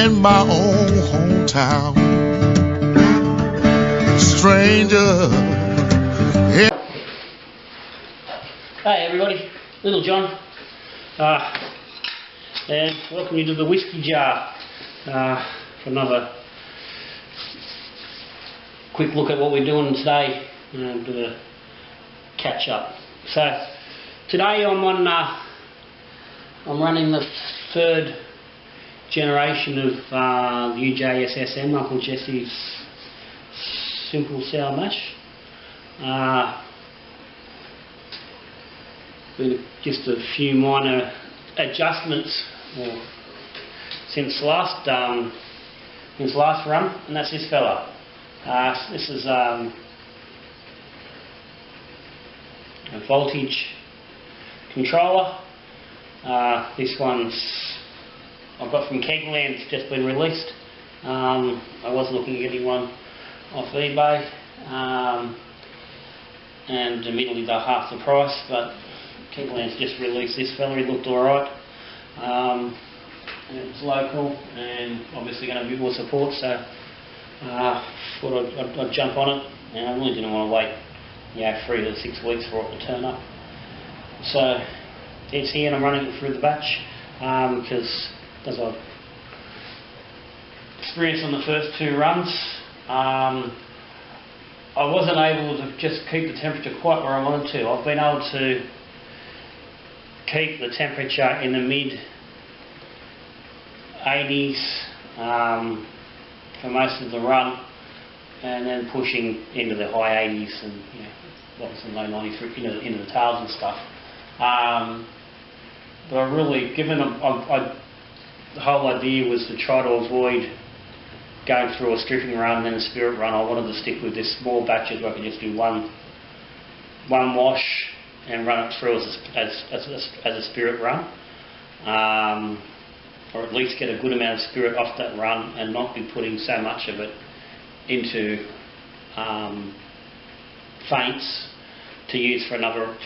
in my own hometown. Stranger. Hey everybody, Little John, and welcome you to the Whiskey Jar for another quick look at what we're doing today, with a catch up. So today I'm running the third generation of the UJSSM, Uncle Jesse's Simple Sour Mash. With just a few minor adjustments since last run, and that's this fella. This is a voltage controller. This one's I've got from Kegland. It's just been released. I was looking at getting one off eBay, and admittedly they're half the price, but Kegland's just released this fella. He looked alright. It's local and obviously going to be more support, so thought I'd jump on it, and I really didn't want to wait 3 to 6 weeks for it to turn up. So it's here and I'm running it through the batch because, as I've experienced on the first 2 runs, I wasn't able to just keep the temperature quite where I wanted to. I've been able to keep the temperature in the mid 80s for most of the run, and then pushing into the high 80s and obviously low 90s into the tails and stuff. But I really, the whole idea was to try to avoid going through a stripping run and then a spirit run. I wanted to stick with this small batches where I could just do one wash and run it through as a spirit run, or at least get a good amount of spirit off that run and not be putting so much of it into faints to use for another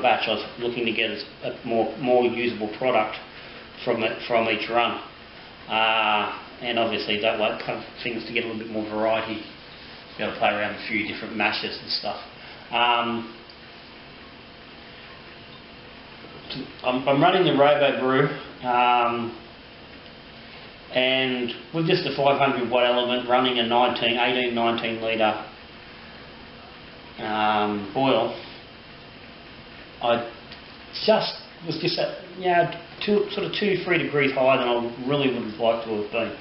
batch. I was looking to get a more usable product from each run, and obviously that like kind of things to get a little bit more variety, be able to play around with a few different mashes and stuff. I'm running the Robo Brew, and with just a 500 watt element, running a 18-19 litre boil, I was just at 2-3 degrees higher than I really would have liked to have been.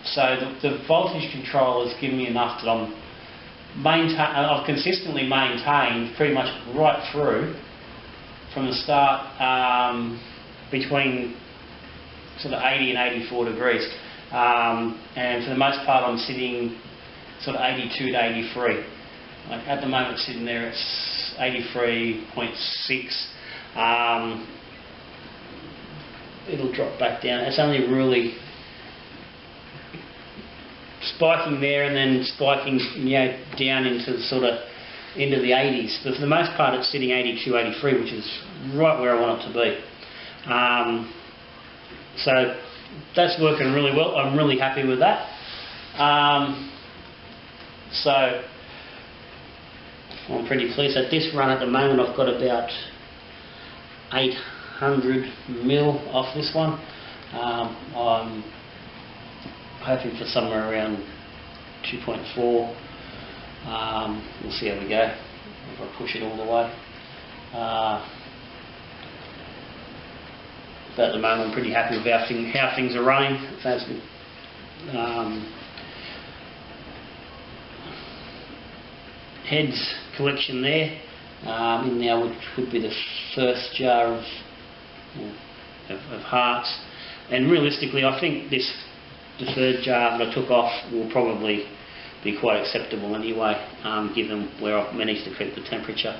So the voltage control has given me enough that I've consistently maintained pretty much right through from the start, between sort of 80 and 84 degrees, and for the most part I'm sitting sort of 82 to 83. Like at the moment it's sitting there, it's 83.6. It'll drop back down. It's only really spiking there and then spiking down into into the 80s, but for the most part it's sitting 82, 83, which is right where I want it to be. So that's working really well. I'm really happy with that. So I'm pretty pleased. At this run at the moment I've got about 800 mil off this one. I'm hoping for somewhere around 2.4. We'll see how we go if I push it all the way. But at the moment I'm pretty happy with how things are running. Heads collection there, in now which would be the first jar of hearts, and realistically I think the third jar that I took off will probably be quite acceptable anyway, given where I've managed to keep the temperature.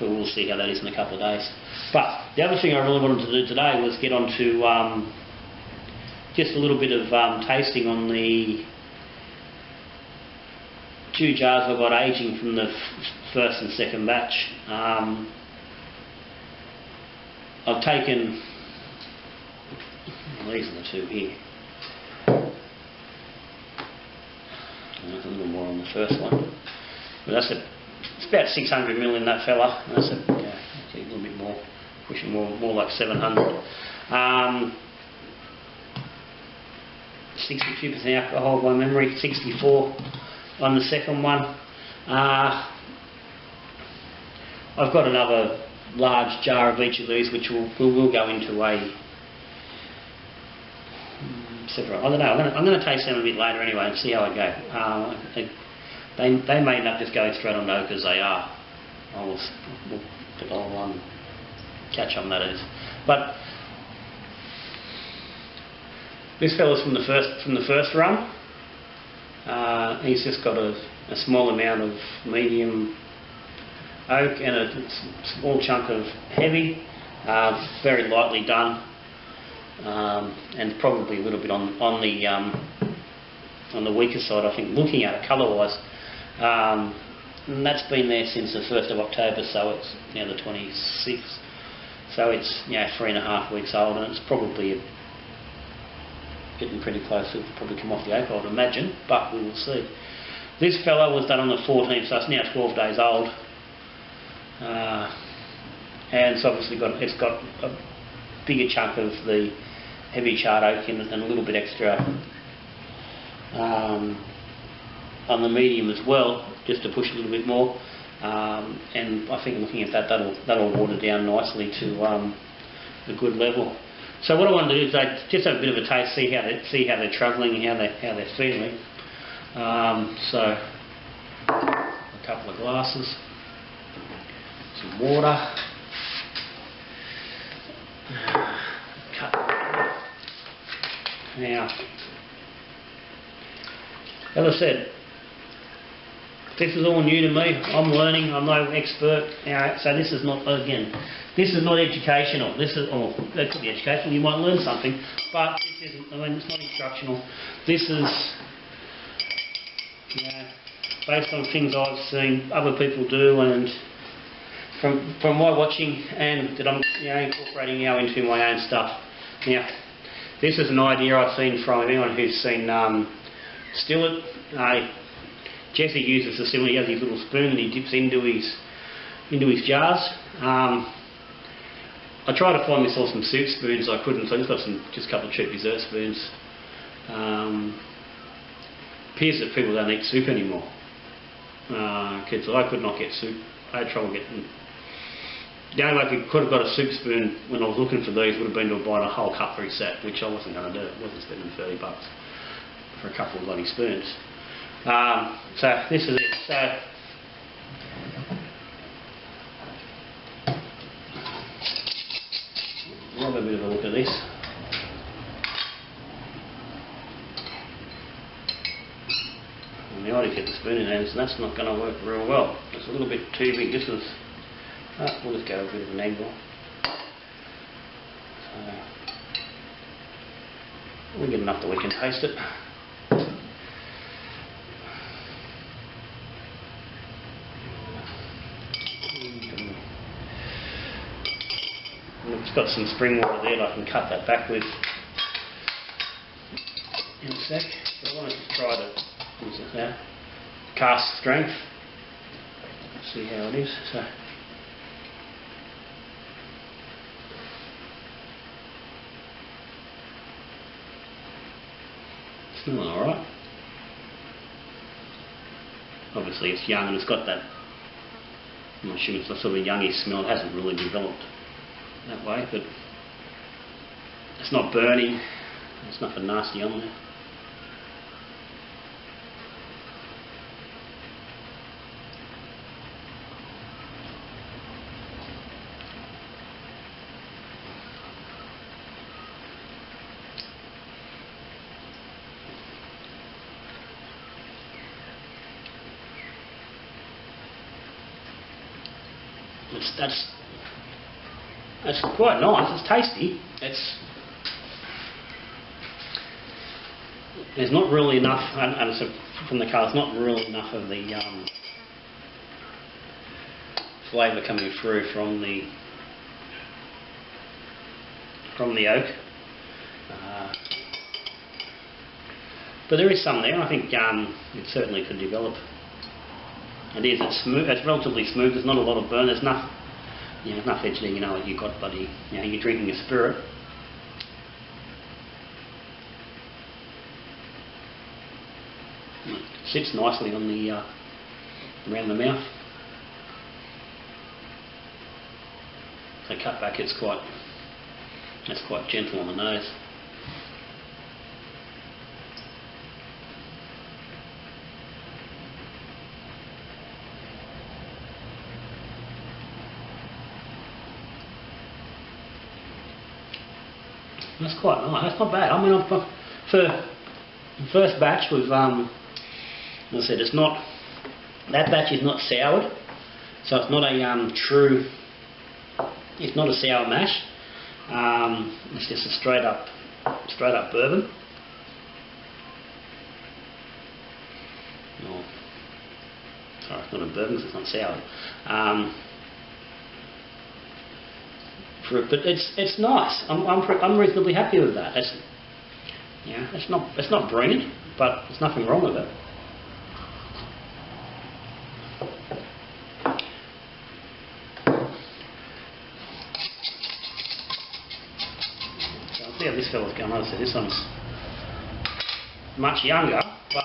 But we'll see how that is in a couple of days. But the other thing I really wanted to do today was get on to just a little bit of tasting on the 2 jars I've got aging from the first and second batch. I've taken And these are the two here. And there's a little more on the first one. But that's it's about 600 mil in that fella. And that's a little bit more, pushing more like 700. 62% alcohol by memory, 64 on the second one. I've got another large jar of each of these, which will go into a separate. I don't know. I'm going to taste them a bit later anyway and see how I go. They may end up just going straight on oak as they are. I'll catch on that is. But this fella's from the first run. He's just got a small amount of medium oak and a small chunk of heavy, very lightly done, and probably a little bit on the weaker side, I think, looking at it colour-wise. And that's been there since the 1st of October, so it's now the 26th. So it's 3.5 weeks old, and it's probably getting pretty close. It'll probably come off the oak, I would imagine, but we will see. This fella was done on the 14th, so it's now 12 days old. And it's obviously got a bigger chunk of the heavy charred oak in it and a little bit extra on the medium as well, just to push a little bit more. And I think looking at that'll water down nicely to a good level. So what I want to do is just have a bit of a taste, see how they're travelling and how they're feeling. So a couple of glasses, some water. Now, as I said, this is all new to me. I'm learning. I'm no expert. So this is not, again, this is not educational. This is, that could be educational. You might learn something, but this isn't. I mean, it's not instructional. This is, based on things I've seen other people do, and from my watching, and that I'm incorporating now into my own stuff. Now, this is an idea I've seen from anyone who's seen Stillett. Jesse uses a similar. He has his little spoon and he dips into his jars. I tried to find myself some soup spoons. I couldn't, so I just got just a couple of cheap dessert spoons. Appears that people don't eat soup anymore. Because I could not get soup. I had trouble getting. The only way I could have got a soup spoon when I was looking for these would have been to buy a whole cutlery set, which I wasn't going to do. I wasn't spending $30 for a couple of bloody spoons. So this is it. So we'll have a bit of a look at this. And I already get the spoon in hand, so that's not going to work real well. It's a little bit too big. This is. We'll just go a bit of an angle. So we'll get enough that we can taste it. It's got some spring water there that I can cut that back with in a sec. But I want to just try to use it now. Cask strength. See how it is. So. Smelling alright. Obviously it's young and it's got that, I'm assuming it's a sort of a youngish smell. It hasn't really developed that way, but it's not burning. There's nothing nasty on there. That's quite nice. It's tasty. There's not really enough, and it's from the colour, it's not really enough of the flavour coming through from the oak. But there is some there, and I think it certainly could develop. It's smooth. It's relatively smooth. There's not a lot of burn. There's enough, enough edge there. You know, you've got bloody, you're drinking a spirit. It sits nicely on the around the mouth. So cut back, it's quite gentle on the nose. That's quite nice. That's not bad. I mean, for the first batch was, as I said, it's not, that batch is not soured, so it's not a true. It's not a sour mash. It's just a straight up bourbon. Oh, sorry, it's not a bourbon because it's not sour. But it's nice. I'm reasonably happy with that. It's not brilliant, but there's nothing wrong with it. So I'll see how this fella's going. As I said, this one's much younger, but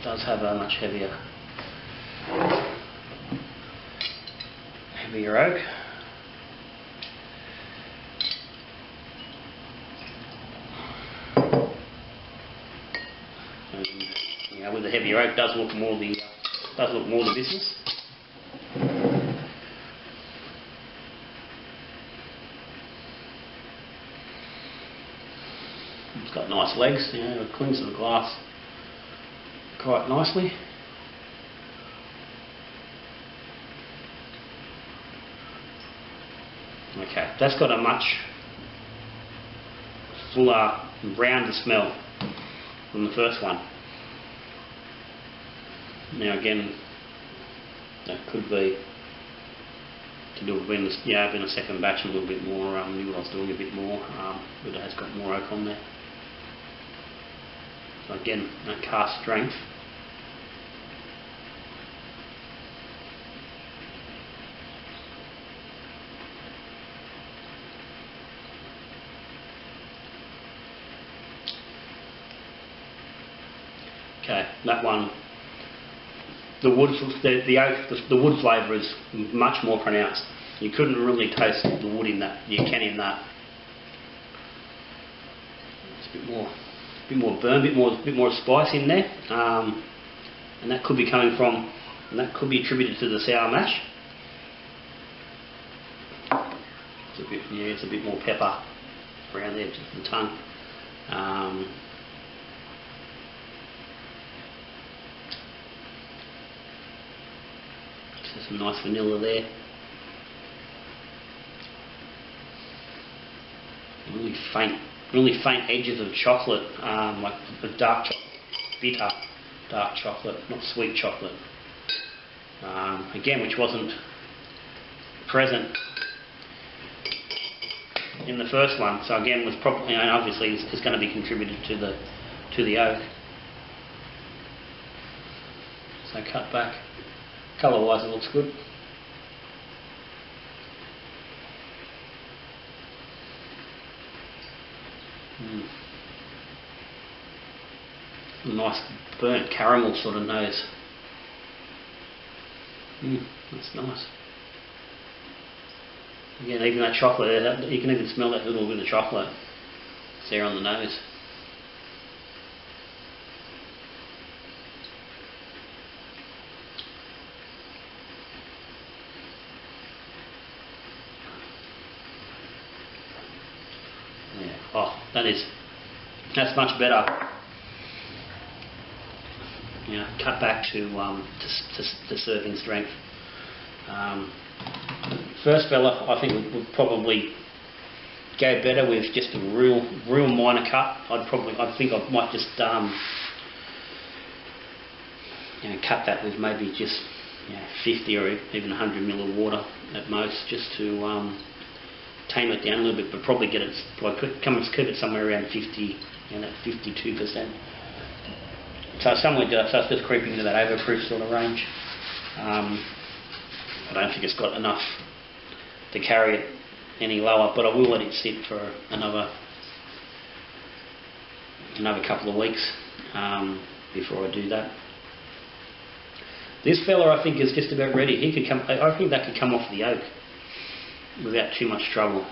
does have a much heavier oak. And, with the heavier oak, does look more the business. It's got nice legs. It clings to the glass quite nicely. Okay, that's got a much fuller, rounder smell than the first one. Now again, that could be to do with been a second batch a little bit more. I knew what I was doing a bit more, but it has got more oak on there. So again, that cask strength. Okay, that one, the wood flavour is much more pronounced. You couldn't really taste the wood in that. You can in that. It's a bit more burn, a bit more spice in there, and that could be coming from, and that could be attributed to the sour mash. It's a bit more pepper around the edge of the tongue. Some nice vanilla there. Really faint edges of chocolate, like a dark chocolate, bitter dark chocolate, not sweet chocolate. Again, which wasn't present in the first one. So again, was probably, obviously is going to be contributed to the oak. So cut back. Colour wise, it looks good. Nice burnt caramel sort of nose. That's nice. Again, even that chocolate, you can even smell that little bit of chocolate. It's there on the nose. Oh, that's much better. Cut back to serving strength. First fella, I think would probably go better with just a real minor cut. I think I might just cut that with maybe just 50 or even 100 ml of water at most, just to tame it down a little bit, but probably keep it somewhere around 50 and at 52%. So somewhere, so it's just creeping into that overproof sort of range. I don't think it's got enough to carry it any lower, but I will let it sit for another couple of weeks before I do that. This fella, I think, is just about ready. He could come. I think that could come off the oak without too much trouble,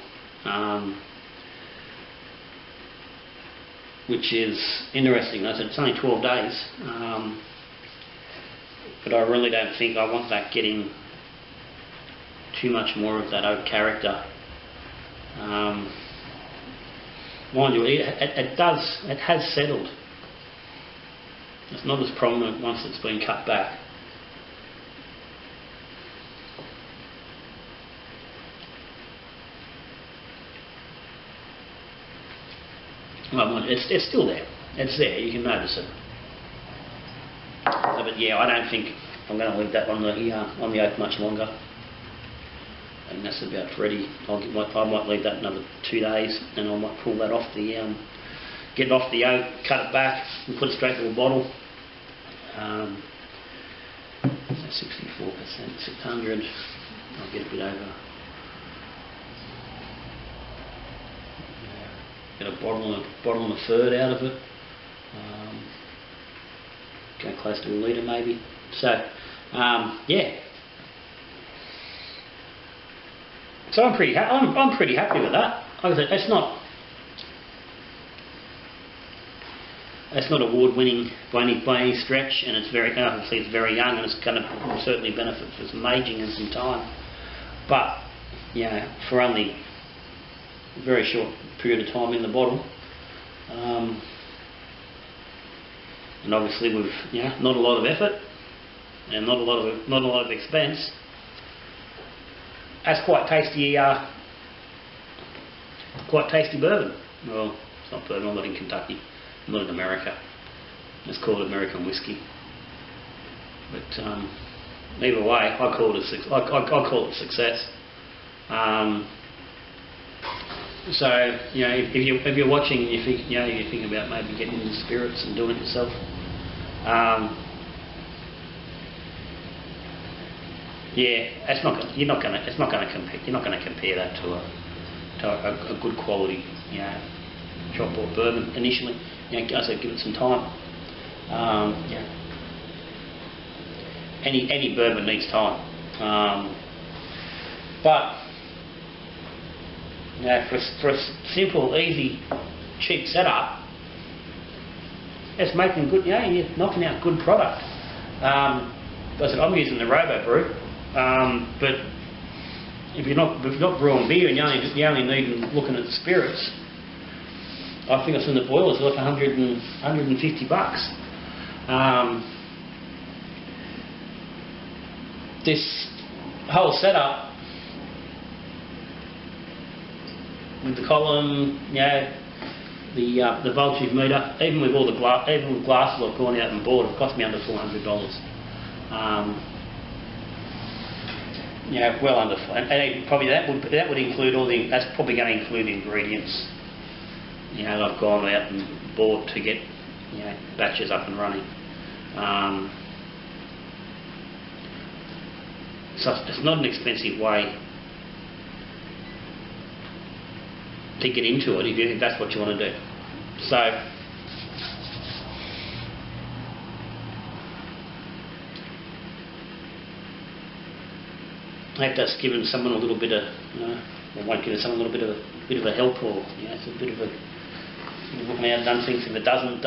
which is interesting. I said it's only 12 days, but I really don't think I want that getting too much more of that oak character. Mind you, it has settled. It's not as prominent once it's been cut back. Well, it's still there. It's there. You can notice it. But yeah, I don't think I'm going to leave that on the oak much longer. I think that's about ready. I might leave that another 2 days, and I might pull that off the, get it off the oak, cut it back, and put it straight to a bottle. So 64%, 600. I'll get a bit over. Get a bottle and a third out of it. Go close to a litre maybe. So, yeah. So I'm pretty happy with that. Like I said, it's not award-winning by any stretch, and it's obviously it's very young, and it's going to certainly benefit for some aging and some time. But for only a very short period of time in the bottle, and obviously with not a lot of effort and not a lot of expense. That's quite tasty bourbon. Well, it's not bourbon. I'm not in Kentucky. I'm not in America. It's called American whiskey. But either way, I call it success. So if you're watching, and you think you're thinking about maybe getting into spirits and doing it yourself. You're not going to compare that to a good quality, shop bought bourbon initially. I said give it some time. Any bourbon needs time, but for a simple, easy, cheap setup, it's making good. You're knocking out good product. I said I'm using the Robo Brew. But if you're not brewing beer and you only need looking at spirits, I think it's in the boilers like $150. This whole setup with the column, the voltage meter, even with all the glasses I've gone out and bought, it cost me under $400. Well under, and probably that would include that's probably going to include ingredients. That I've gone out and bought to get batches up and running. So it's not an expensive way to get into it if that's what you want to do. So I have just given someone a little bit of, I won't give someone a little bit of a help, or it's a bit of a looking out, done things. If it doesn't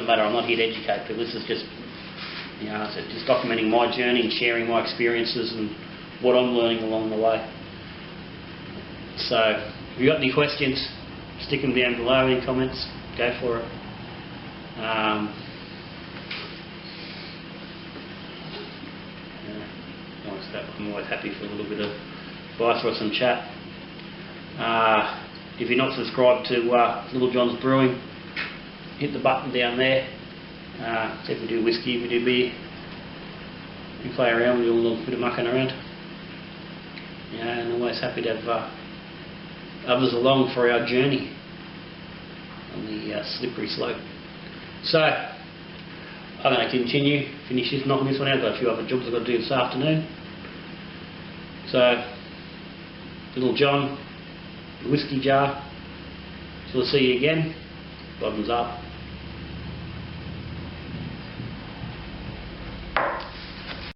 matter. I'm not here to educate people. This is just, just documenting my journey and sharing my experiences and what I'm learning along the way. So, if you've got any questions, stick them down below. Any comments, go for it. I'm always happy for a little bit of advice or some chat. If you're not subscribed to Little John's Brewing, hit the button down there. So if we do whiskey, if we do beer, we play around, we do a little bit of mucking around. And always happy to have others along for our journey. on the slippery slope. So I'm going to continue, finish this, knocking this one out. I've got a few other jobs I've got to do this afternoon. So, little John, the whiskey jar. So we'll see you again. Bottoms up.